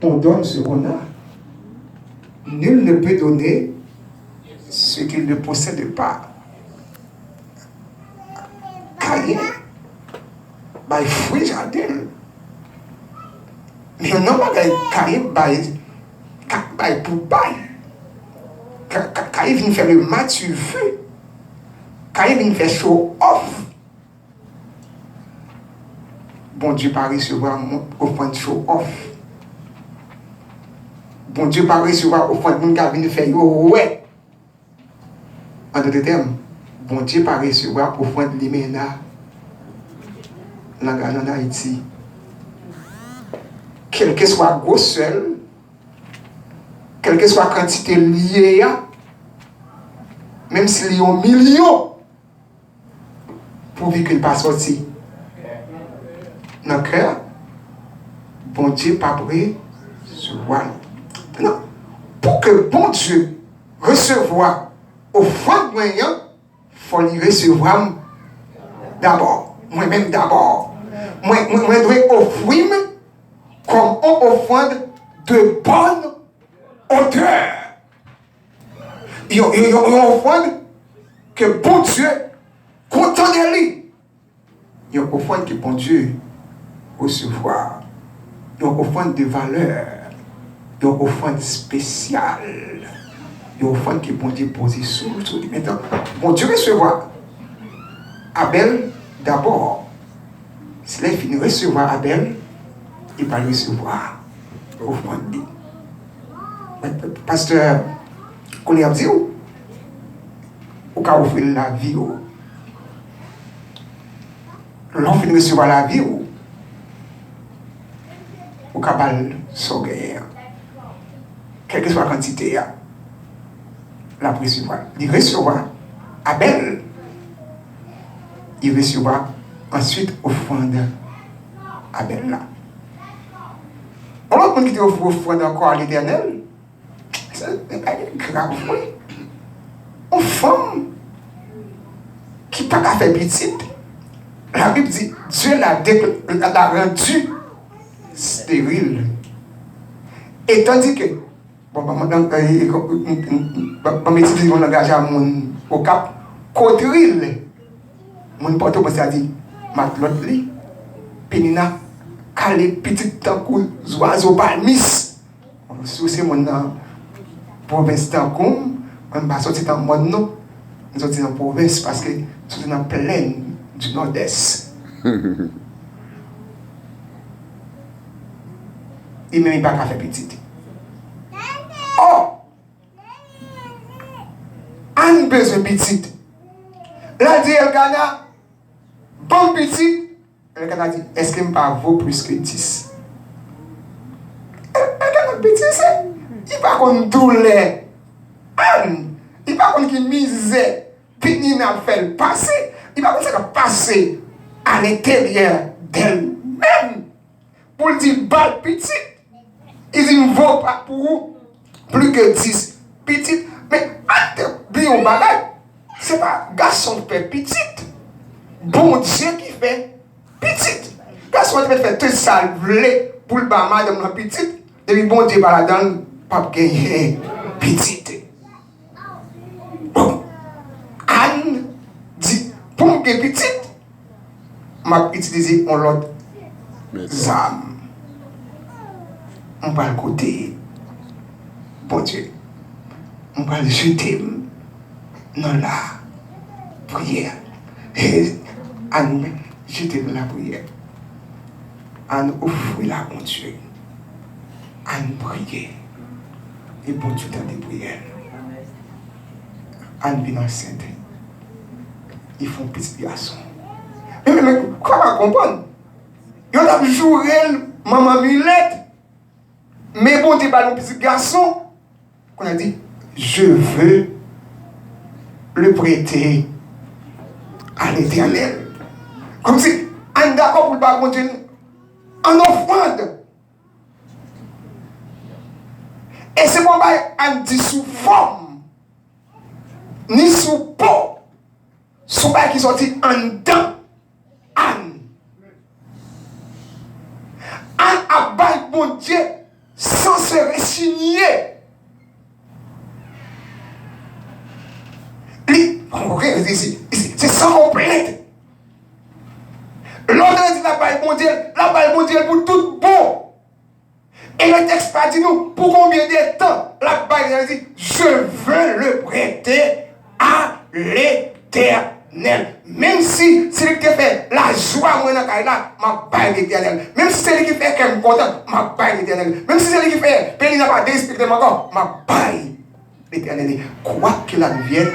On donne ce qu'on a. Nul ne peut donner ce qu'il ne possède pas. Caïn, by fruit jardin. Mais non pas Caïn by pour bail. Caïn vient faire le match sur vue. Caïn vient faire show off. Bon Dieu pas recevoir offrande show off. Bon Dieu pas recevoir offrande moun ka vient faire ouais. En d'autres termes, bon Dieu pas recevoir offrande limena en Haïti. Quelle que soit la grosseur, quelle que soit la quantité liée, même s'il y a un million, pourvu qu'il ne pas sorti dans le cœur, bon Dieu pas prêt sur moi. Non. Pour que bon Dieu recevoir offrande moyen, il faut lui recevoir d'abord. Moi-même d'abord. Moi dois offrir comme on offrande de bonne odeur. Il y a une offrande que bon Dieu content de lui. Il y a une offrande que bon Dieu recevoir. Il y a une offrande de valeur. Il y a une offrande spéciale. Il y a une offrande que bon Dieu pose sur lui. Maintenant, bon Dieu recevoir Abel d'abord. Si il finit de recevoir Abel, il va recevoir offrande. Pasteur, qu'on a dit ou qu'a offert la vie ou l'on finit de recevoir la vie ou qu'a bal son guerre. Quelle que soit la quantité, la recevoir. Il recevra Abel. Il recevra ensuite offrande Abel là. On l'autre monde qui te offrande encore à l'Éternel, c'est grave. Une femme qui n'a pas fait petite, la Bible dit Dieu l'a rendu stérile. Et tandis que, bon, je vais utiliser mon langage au cap, Cotril, mon porte au a dit, Matlot li, Penina, calé petit tankou, oiseau palmis. Si c'est mon province tankou, on ne va pas sortir dans mon nom, nous sommes dans la province parce que nous sommes dans la plaine du nord-est. Il ne m'a pas fait petite. Oh! Un besoin petite. La dit El Ghana, bon petite. El Ghana dit, est-ce qu'il ne pas vaut plus que 10? El Ghana petit, c'est. Il va qu'on douleur. Il va qu'on qui misère. Puis il n'a fait passer. Il va qu'on ça passer à l'intérieur d'elle-même. Pour dire, balle petite. Il dit, ne vaut pas pour plus que 10. Petite. Mais, bien au bagage, c'est pas garçon qui fait petite. Bon Dieu qui fait petite. Garçon qui fait tout ça, pour le bas madame la petite. Et bon Dieu, par là-dedans, pas gagner petite. Bon. Anne dit, pour me gagner petite, m'a utilisé un l'autre âme. On va le côté, bon Dieu, on va le jeter dans la prière. Et Anne, jeter dans la prière. Anne offre la bon Dieu. Anne prier. Et bon Dieu dans des prières. Anne vient enceinte. Ils font petit garçon. Mais comment comprendre? Ils ont joué maman Milette. Mais bon Dieu, un petit garçon, qu'on a dit, je veux le prêter à l'Éternel. Comme si, on est d'accord pour le pas continuer en offrande. Et c'est bon, on dit sous forme, ni sous peau, sous bail qui sortit en dedans. bon Dieu sans se résigner. C'est sans complainte. L'ordre dit la balle mondiale pour tout bon. Et le texte pas dit nous, pour combien de temps la balle dit, je veux le prêter à l'Éternel. Même si c'est lui qui fait la joie, moi, dans la ma balle l'Éternel. Même si c'est lui qui fait qu'elle me content, ma balle l'Éternel. Même si c'est lui qui fait, pays n'a pas d'esprit de mon corps, ma balle l'Éternel. Quoi qu'il advienne,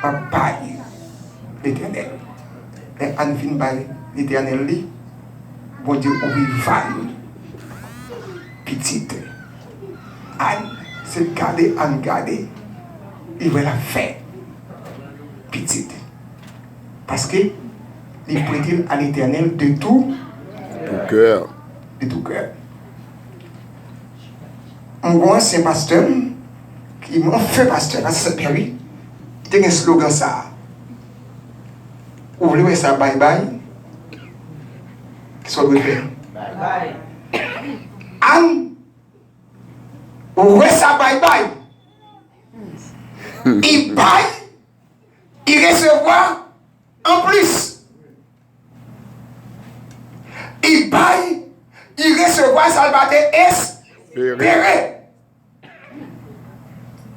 ma balle l'Éternel. Et Anne vient balle l'Éternel, bon Dieu, oui, vaille. Petite. Anne, c'est garder, Anne garder. Il va la faire. Petite. Parce que il prête à l'Éternel de tout cœur. De tout cœur. Mon ancien pasteur, qui m'a fait pasteur à cette période, il y a un slogan ça. Vous voulez ça, bye bye? Qu'est-ce que vous faire? Bye bye. Anne, vous voulez ça, bye bye? Il baille, il recevra en plus. Il baille, il recevra salvateur espéré.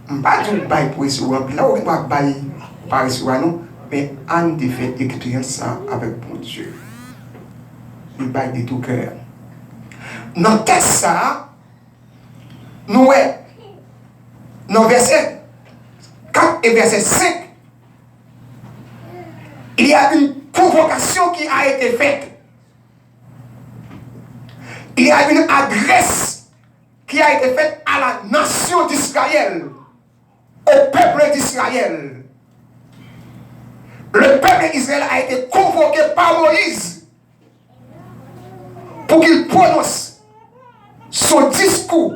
Je ne vais pas dire baille pour recevoir. Là où il va bailler par recevoir, non. Mais Anne a fait expérience ça avec mon Dieu. Il baille de tout cœur. Dans le texte ça, nous dans verset 4 et verset 5, il y a une convocation qui a été faite. Il y a une adresse qui a été faite à la nation d'Israël, au peuple d'Israël. Le peuple d'Israël a été convoqué par Moïse pour qu'il prononce son discours,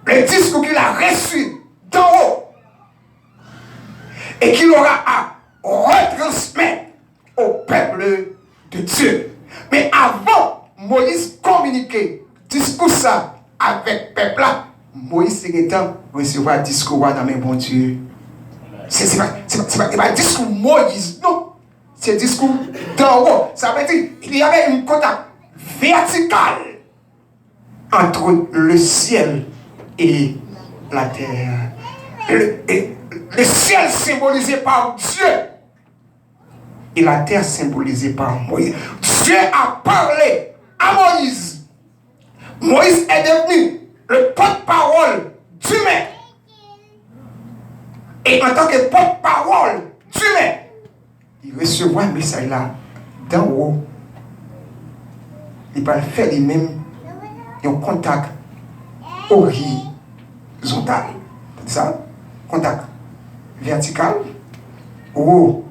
le discours qu'il a reçu d'en haut et qu'il aura à retransmettre au peuple de Dieu. Mais avant, Moïse communiquait discours ça avec le peuple là. Moïse c'est temps recevoir discours dans mes bon Dieu. C'est pas discours Moïse, non. C'est discours d'en haut. Ça veut dire qu'il y avait un contact vertical entre le ciel et la terre. Le ciel symbolisé par Dieu et la terre symbolisée par Moïse. Dieu a parlé à Moïse. Moïse est devenu le porte-parole du Maître. Et en tant que porte-parole du Maître, il recevra un message là, d'en haut. Il va faire lui-même un contact horizontal. C'est ça? Contact vertical, haut,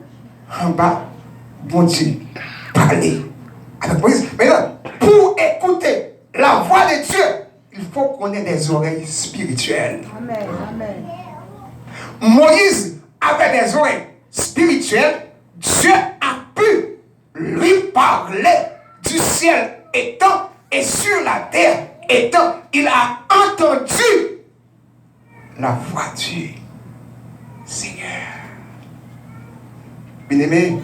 en bas, bon Dieu, parler avec Moïse. Maintenant, pour écouter la voix de Dieu, il faut qu'on ait des oreilles spirituelles. Amen. Amen. Moïse avait des oreilles spirituelles. Dieu a pu lui parler du ciel étant et sur la terre étant. Il a entendu la voix du Seigneur. Bien-aimé,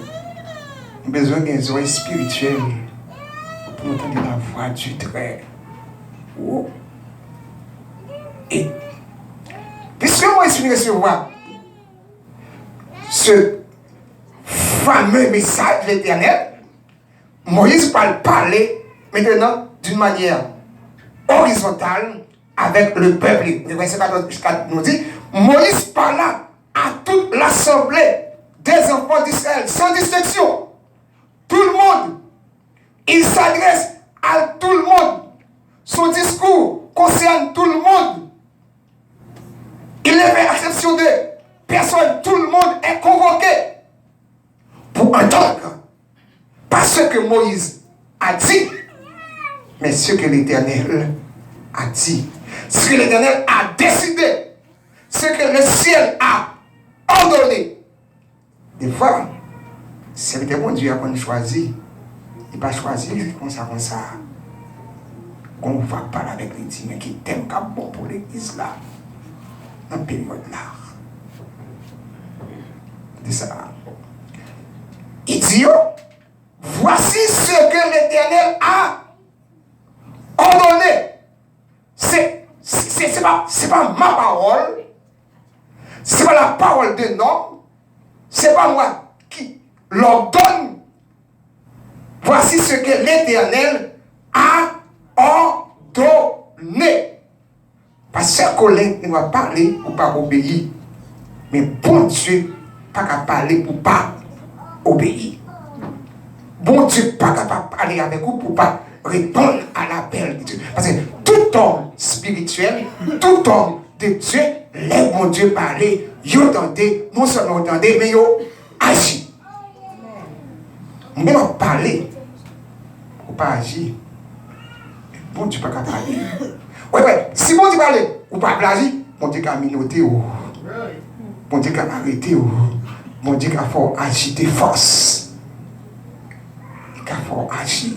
nous avons besoin des oreilles spirituelles pour entendre la voix du Très haut. Et puisque Moïse finit de recevoir ce fameux message de l'Éternel, Moïse va parler maintenant d'une manière horizontale avec le peuple. Le verset 14 nous dit, Moïse parla à toute l'assemblée des enfants d'Israël, sans distinction. Tout le monde. Il s'adresse à tout le monde. Son discours concerne tout le monde. Il ne fait exception de personne. Tout le monde est convoqué pour entendre. Pas ce que Moïse a dit, mais ce que l'Éternel a dit. Ce que l'Éternel a décidé. Ce que le ciel a ordonné. Des fois, c'est le bon Dieu qu'on choisit. Il va choisir comme ça, comme ça. on va parler avec lui, dit, mais qui t'aime qu'à bon pour l'église là. Dans le période là. C'est ça. Il dit, voici ce que l'Éternel a ordonné. C'est pas ma parole. C'est pas la parole d'un homme. C'est pas moi qui l'ordonne. Voici ce que l'Éternel a ordonné. Parce que Colin ne va parler pour pas obéir. Mais bon Dieu, pas qu'à parler pour pas obéir. Bon Dieu, pas capable de parler avec vous pour pas répondre à l'appel de Dieu. Parce que tout homme spirituel, tout homme de Dieu, laisse mon Dieu parler, vous entendez, non seulement entendez, mais vous agissez. Mais on parler, ou pas agir. Bon Dieu, pas capable de parler. Ouais, si bon Dieu parle, ou pas agir, bon Dieu a minoté, bon Dieu a arrêté, bon Dieu a fait agir de force. Il a fait agir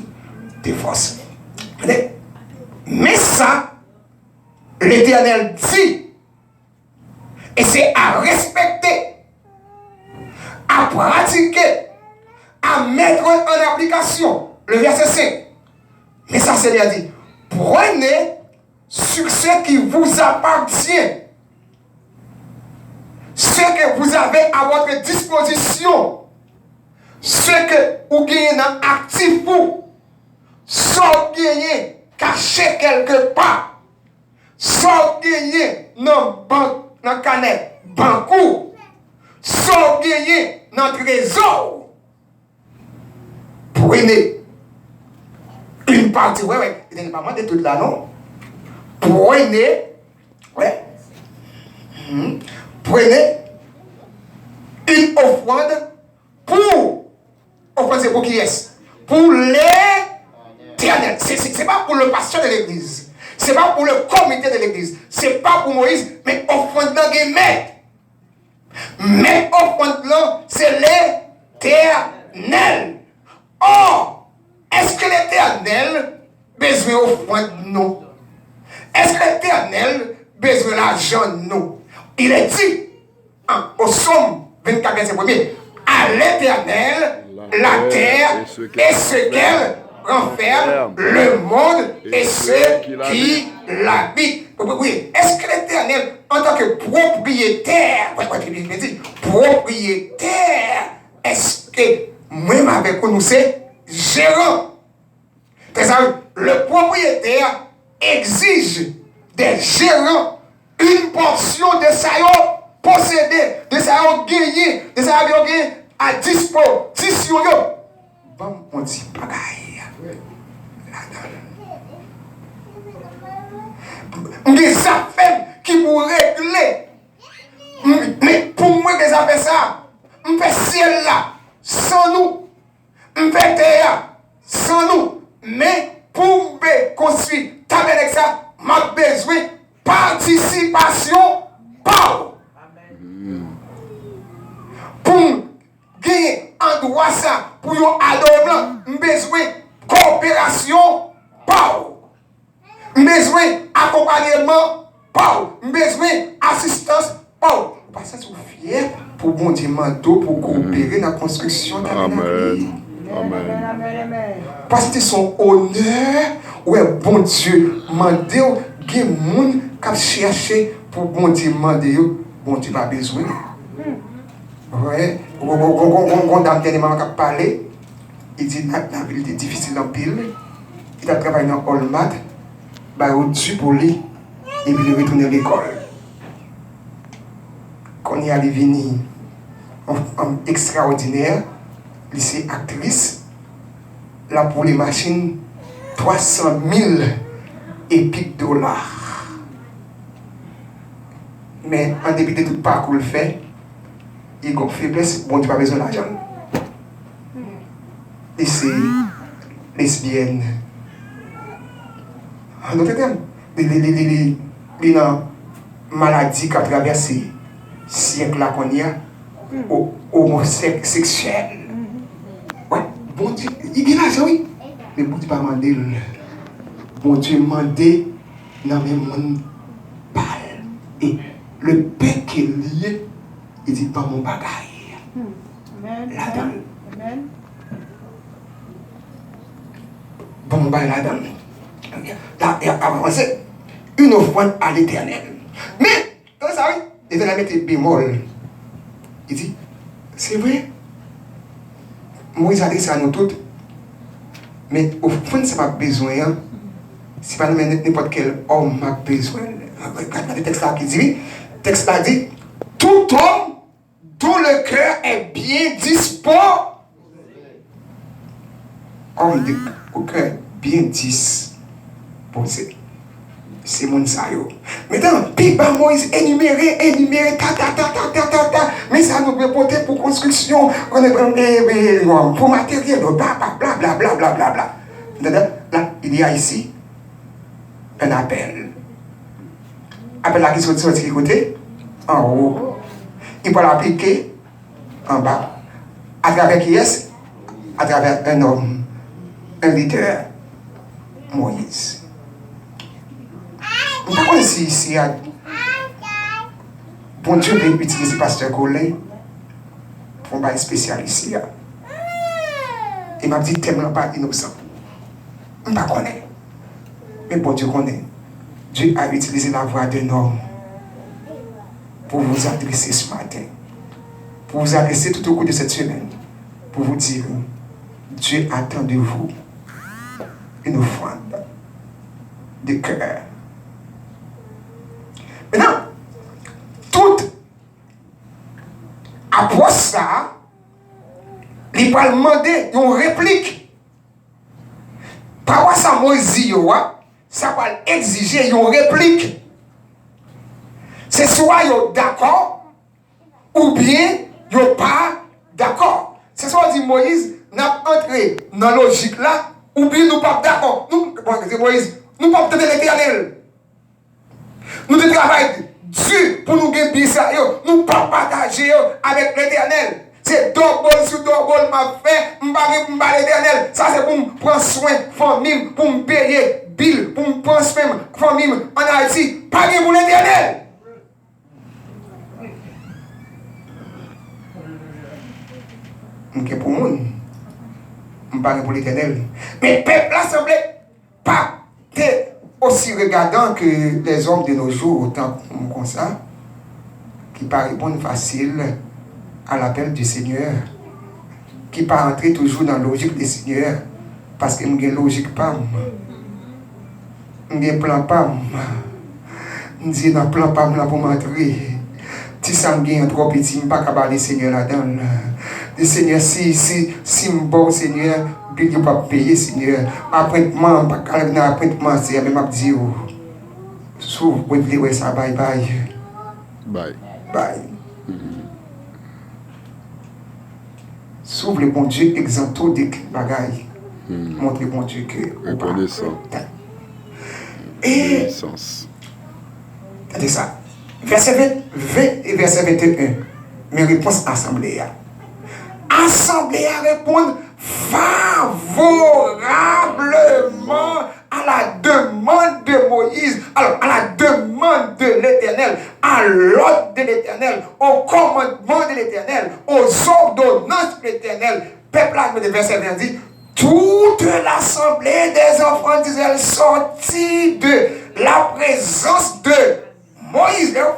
de force. Mais ça, l'Éternel dit, et c'est à respecter, à pratiquer, à mettre en application. Le verset 5. Mais ça, c'est bien dit. Prenez sur ce qui vous appartient, ce que vous avez à votre disposition, ce que vous gagnez dans actif vous, sans gagner caché quelque part, sans gagner dans la canette, banco, sans gagner dans le trésor. Prenez une partie, ouais, il n'est pas mal de tout là, non? Prenez, ouais, prenez une offrande pour, offrande c'est pour qui est? Pour l'Éternel. C'est pas pour le pasteur de l'église, c'est pas pour le comité de l'église, c'est pas pour Moïse, mais offrande dans les maîtres. Mais offrande là, c'est l'Éternel. Or, est-ce que l'Éternel besoin d'offrande? Non. Est-ce que l'Éternel besoin d'argent? Non. Il est dit, au Psaume 24, verset 1er, à l'Éternel, la terre et ce qu'elle renferme, le monde et ceux qui l'habitent. Est-ce que l'Éternel, en tant que propriétaire, est-ce que moi-même avec nous, c'est gérant? Le propriétaire exige des gérants une portion de sa possédé, de sa gagné, de sa gagné à disposition. Bon, on dit bagaille. Des affaires qui vous régler. Mais pour moi, des affaires ça, on fait ciel là, sans nous. On fait terre, sans nous. Mais pour me construire, avec ça, m'a besoin de participation par. Pour gagner un droit ça, pour yon adorer, m'a besoin de coopération par. M'a besoin d'accompagnement par. M'a besoin d'assistance par. Parce que vous fier pour bon Dieu pour coopérer dans la construction de la vie. Amen. Parce que son honneur, ouais, bon Dieu, mandé, il y a des gens qui cherchent pour bon Dieu, mandé, bon Dieu pas besoin. Ouais, on a tellement parlé, il dit la ville est difficile en pile, il a travaillé dans Olmat, il a au-dessus pour lui, et puis il est retourné à l'école. Quand il est allé venir en extraordinaire, lycée actrice, là pour les machines, 300 000 épiques dollars. Mais en dépit de tout parcours le fait, il a une faiblesse, bon, tu n'as pas besoin d'argent. Et c'est lesbienne. En d'autres termes, les maladies qui ont traversé le siècle là qu'on y a, homosexuel. Ouais, bon Dieu, il y a l'argent, oui. Mais bon Dieu pas demandé. Bon Dieu demandé dans mes monde parle. Et le père qui est lié, il dit pas mon bagaille. La-dedans. Bon mon bagaille là-dedans. Là, il a avancé une offrande à l'Éternel. Mais, vous savez, l'Éternel mettait bémol. Il dit, c'est vrai, Moïse a dit ça à nous toutes, mais au fond, ce n'est pas besoin. Hein? Ce n'est pas n'importe quel homme a besoin. Regardez le texte là qui dit, le texte là dit, tout homme dont le cœur est bien disposé. Homme au cœur bien disposé. C'est mon sayo. Maintenant, puis Moïse énuméré, ta. Mais ça nous peut porter pour construction, pour matériel, blablabla. Là, il y a ici un appel. Appel là qui sont de quel côté? En haut. Il peut l'appliquer en bas. À travers qui est-ce? À travers un homme, un leader, Moïse. Je ne sais pas si ici, bon Dieu veut utiliser Pasteur Colin pour un spécial ici. Il m'a dit tellement pas innocent. Je ne sais pas. Mais bon Dieu connaît. Dieu a utilisé la voix d'un homme pour vous adresser ce matin. Pour vous adresser tout au cours de cette semaine. Pour vous dire, Dieu attend de vous une offrande de cœur. Maintenant, tout après ça, il va demander une réplique. Par rapport à ça, Moïse, ça va exiger une réplique. C'est soit d'accord, ou bien pas d'accord. C'est soit dit Moïse, n'a entré dans la logique là, ou bien nous pas d'accord. Nous, Moïse, nous pas peut-être l'Éternel. Nous travaillons Dieu pour nous gagner ça. Nous ne pas partager avec l'Éternel. C'est double sur double m'a fait, m'ba l'Éternel. Ça c'est pour me prendre soin de famille, pour me payer bill, pour me prendre soin de famille en Haïti. Pas pour l'Éternel. Pour moi, je ne parle pas pour l'Éternel. Mais le peuple a semblé pas aussi regardant que les hommes de nos jours, autant comme ça, qui pas répondre facile à l'appel du Seigneur, qui pas entrer toujours dans la logique du Seigneur, parce que nous avons une logique pas, nous avons un plan pas, nous disons un plan pas pour m'entrer. Si ça me gagne trop petit, je ne peux pas cabaler le Seigneur là-dedans. Le Seigneur, si je bon Seigneur, puis je ne peux pas payer Seigneur. Apprêtement, apprêtement, c'est même à dire, s'ouvre, vous pouvez dire ça, bye. S'ouvre le bon Dieu, exempto des bagailles. Montre le bon Dieu que. Reconnaissant. Et. Regardez ça. Verset 20 et verset 21. Mes réponses assemblée. Assemblée à répondre favorablement à la demande de Moïse, alors à la demande de l'Éternel, à l'ordre de l'Éternel, au commandement de l'Éternel, aux ordonnances de l'Éternel. Peuple là, le verset 20 dit, toute l'assemblée des enfants d'Israël sortit de la présence de Moïse, il y a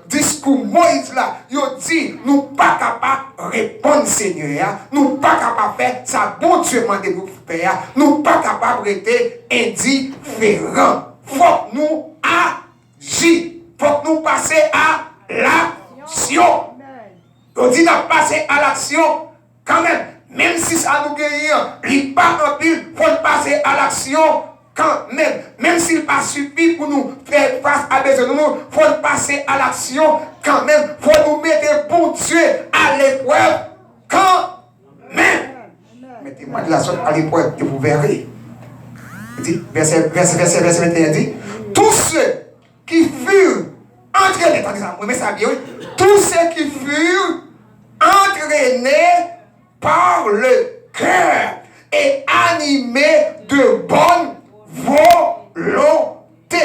discours Moïse là, il dit, nous pas capables de répondre Seigneur, nous pas capables de faire ça, bon Dieu m'a demandé nous faire, nous pas capables d'être indifférents. Faut que nous agir, faut que nous passer à l'action. Il dit de passer à l'action quand même si ça nous gagne, il pas en pile, faut passer à l'action. Quand même s'il n'est pas suffit pour nous faire face à besoin de nous, il faut passer à l'action quand même. Il faut nous mettre bon Dieu à l'épreuve quand même. Mettez-moi de la sorte à l'épreuve et vous verrez. Verset 21 dit, tous ceux qui furent entraînés, tous ceux qui furent entraînés par le cœur et animés de bonne volonté.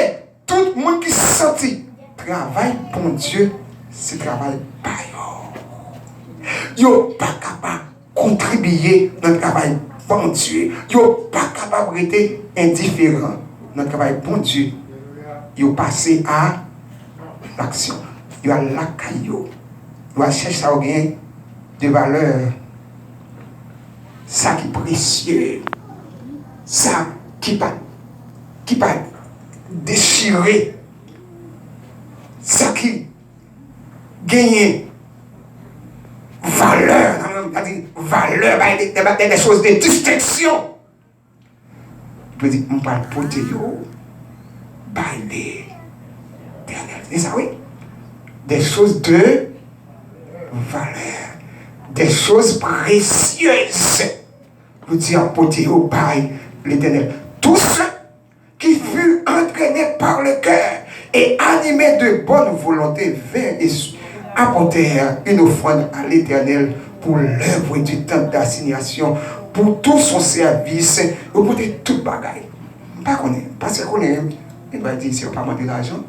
Tout le monde qui sentit travail pour Dieu, c'est travail par eux. Yo pas capable de contribuer dans le travail pour Dieu. Yo pas capable d'être indifférent dans le travail pour Dieu. Yo passé à l'action. Yo à la caillou. Yo à chercher ça de valeur. Ça qui est précieux. Ça qui pas déchiré. Ça qui gagne valeur, des choses de distinction. Je veux dire, on parle pour Dieu, bailler, c'est ça, oui. Des choses de valeur, des choses précieuses. Je veux dire, pour Dieu, bailler l'Éternel. Tous ceux qui furent entraînés par le cœur et animés de bonne volonté vers et apportèrent une offrande à l'Éternel pour l'œuvre du temps d'assignation, pour tout son service, pour tout bagaille. Pas qu'on est, parce qu'on est, il va dire si on ne pas demander l'argent.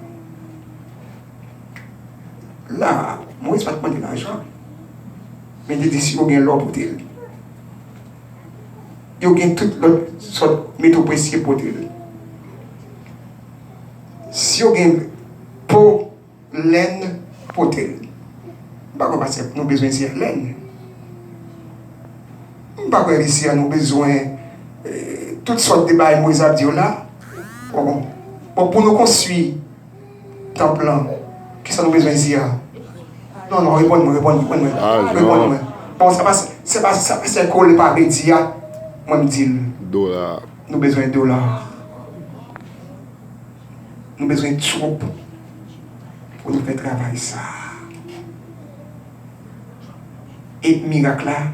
Là, moi, je ne vais pas demander l'argent. Mais il dit si on a l'or pour dire. Il y a toute l'autre sorte de métaux précieux pour dire. Si on a pour laine pour dire. Parce que nous avons besoin de laine. Nous avons ici, nous avons besoin de toutes sortes de bails, Moïse a dit là. Pour nous construire un temple, qui ça nous besoin ici? Non, non, réponds-moi. Bon, c'est pas un col par média. Moi, je dis. Dollars. Nous avons besoin de dollars. Nous avons besoin de troupes pour nous faire travailler ça. Et miracle là,